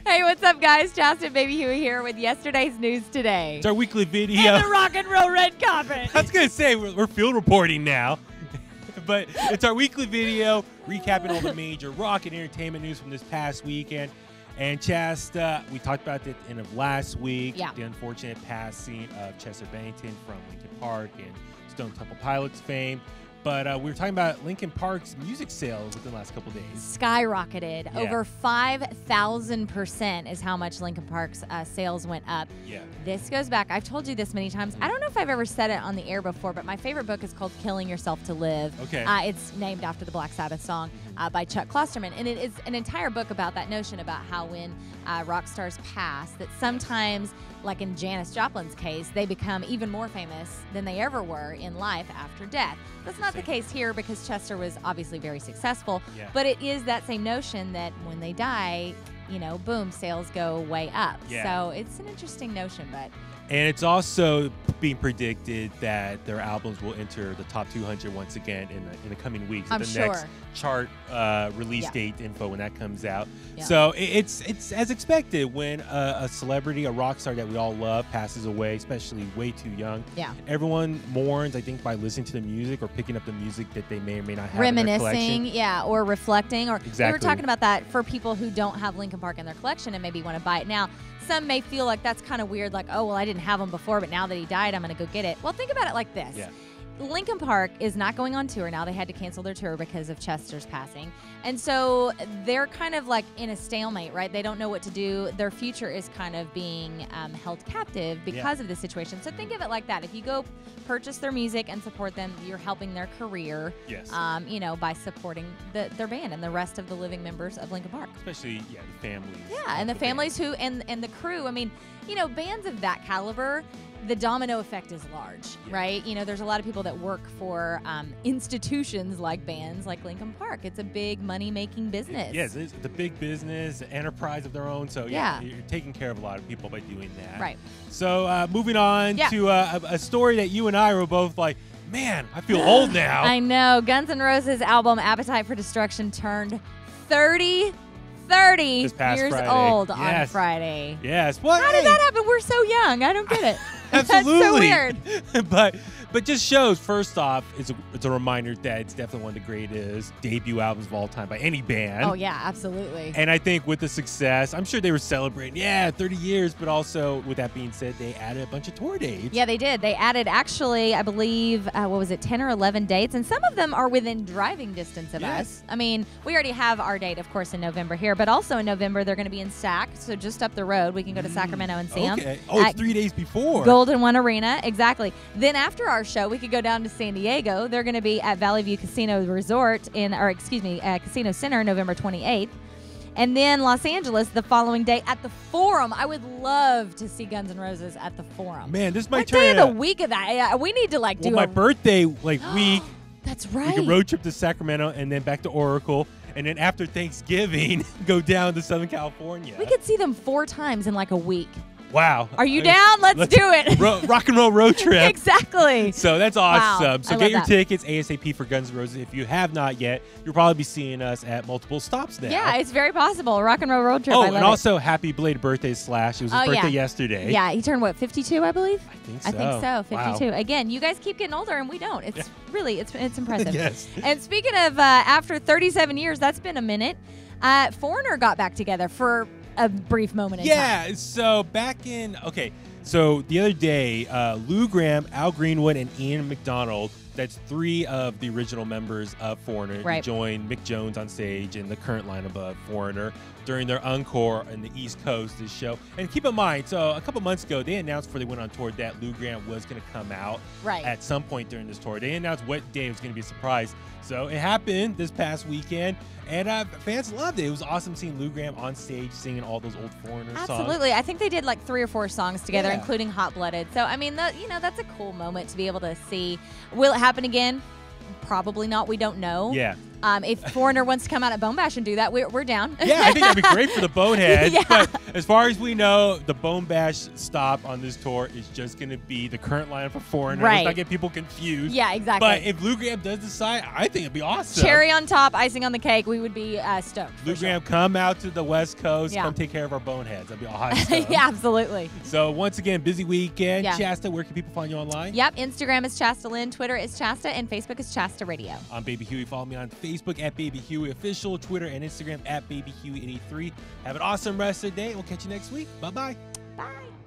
Hey, what's up, guys? Chasta and Baby Huey here with yesterday's news today. It's our weekly video. And the rock and roll red carpet. I was going to say, we're field reporting now. But it's our weekly video recapping all the major rock and entertainment news from this past weekend. And Chasta, we talked about it at the end of last week. Yeah. The unfortunate passing of Chester Bennington from Linkin Park and Stone Temple Pilots fame. But we were talking about Linkin Park's music sales within the last couple days. Skyrocketed. Yeah. Over 5,000% is how much Linkin Park's sales went up. Yeah. This goes back. I've told you this many times. I don't know if I've ever said it on the air before, but my favorite book is called Killing Yourself to Live. Okay. It's named after the Black Sabbath song by Chuck Klosterman. And it is an entire book about that notion about how when rock stars pass, that sometimes, like in Janis Joplin's case, they become even more famous than they ever were in life after death. That's not the case here because Chester was obviously very successful, but it is that same notion that when they die, you know, boom, sales go way up. Yeah. So it's an interesting notion, but... And it's also being predicted that their albums will enter the top 200 once again in the coming weeks. I'm the sure. next chart release date info when that comes out. Yeah. So it's as expected when a celebrity, a rock star that we all love, passes away, especially way too young. Yeah. Everyone mourns, I think, by listening to the music or picking up the music that they may or may not have in their collection. Reminiscing, or reflecting. Or Exactly. We were talking about that for people who don't have Linkin Park in their collection and maybe want to buy it now. Some may feel like that's kind of weird, like, oh, well, I didn't have him before, but now that he died, I'm going to go get it. Well, think about it like this. Yeah. Linkin Park is not going on tour now. They had to cancel their tour because of Chester's passing. And so they're kind of like in a stalemate, right? They don't know what to do. Their future is kind of being held captive because of this situation. So think of it like that. If you go purchase their music and support them, you're helping their career, you know, by supporting their band and the rest of the living members of Linkin Park. Especially, the families. Yeah, and the families who, and the crew. I mean, you know, bands of that caliber, the domino effect is large, right? You know, there's a lot of people that work for institutions like bands like Linkin Park. It's a big money-making business. Yes, it's a big business, enterprise of their own. So, you're taking care of a lot of people by doing that. Right. So, moving on to a story that you and I were both like, man, I feel old now. I know. Guns N' Roses' album Appetite for Destruction turned 30 years Friday. old on Friday. Yes. What? How did that happen? We're so young. I don't get it. Absolutely. That's so weird. But just shows, first off, it's a reminder that it's definitely one of the greatest debut albums of all time by any band. Oh, yeah, absolutely. And I think with the success, I'm sure they were celebrating, 30 years, but also, with that being said, they added a bunch of tour dates. Yeah, they did. They added, actually, I believe, 10 or 11 dates, and some of them are within driving distance of us. I mean, we already have our date, of course, in November here, but also in November, they're going to be in Sac, so just up the road. We can go to Sacramento and see them. Okay. Oh, it's 3 days before. Golden One Arena, exactly. Then after our show, we could go down to San Diego. They're going to be at Valley View Casino Resort Casino Center, November 28th. And then Los Angeles the following day at the Forum. I would love to see Guns N' Roses at the Forum. Man, this might turn turn the week of that. We need to do my birthday week. That's right. We can road trip to Sacramento and then back to Oracle. And then after Thanksgiving, go down to Southern California. We could see them 4 times in like a week. Wow. Are you down? Let's do it. Rock and roll road trip. Exactly. So that's awesome. Wow. So get your tickets ASAP for Guns N' Roses. If you have not yet, you'll probably be seeing us at multiple stops now. Yeah, it's very possible. Rock and roll road trip. Oh, and also happy belated birthday Slash. It was his birthday yesterday. Yeah, he turned, 52, I believe? I think so. 52. Wow. Again, you guys keep getting older and we don't. It's really, it's impressive. Yes. And speaking of after 37 years, that's been a minute, Foreigner got back together for a brief moment in time. Yeah, so back in, so the other day, Lou Gramm, Al Greenwood, and Ian McDonald, that's 3 of the original members of Foreigner, Right. joined Mick Jones on stage and the current lineup of Foreigner during their encore on the East Coast this show. And keep in mind, so a couple months ago, they announced before they went on tour that Lou Gramm was going to come out at some point during this tour. They announced what day it was going to be a surprise. So it happened this past weekend, and fans loved it. It was awesome seeing Lou Gramm on stage singing all those old Foreigner songs. Absolutely. I think they did like 3 or 4 songs together, including Hot Blooded. So, I mean, that's a cool moment to be able to see. Will it happen again? Probably not. We don't know. Yeah. If Foreigner wants to come out at Bone Bash and do that, we're down. Yeah, I think that'd be great for the Boneheads. Yeah. But as far as we know, the Bone Bash stop on this tour is just going to be the current lineup for Foreigner. Right. Let's not get people confused. Yeah, exactly. But if Lou Gramm does decide, I think it'd be awesome. Cherry on top, icing on the cake. We would be stoked. Lou Gramm, come out to the West Coast. Yeah. Come take care of our Boneheads. That'd be awesome. Yeah, absolutely. So once again, busy weekend. Yeah. Chasta, where can people find you online? Yep, Instagram is Chasta Lynn, Twitter is Chasta, and Facebook is Chasta Radio. I'm Baby Huey. Follow me on Facebook at Baby Huey Official, Twitter and Instagram at Baby Huey 83. Have an awesome rest of the day. We'll catch you next week. Bye-bye. Bye.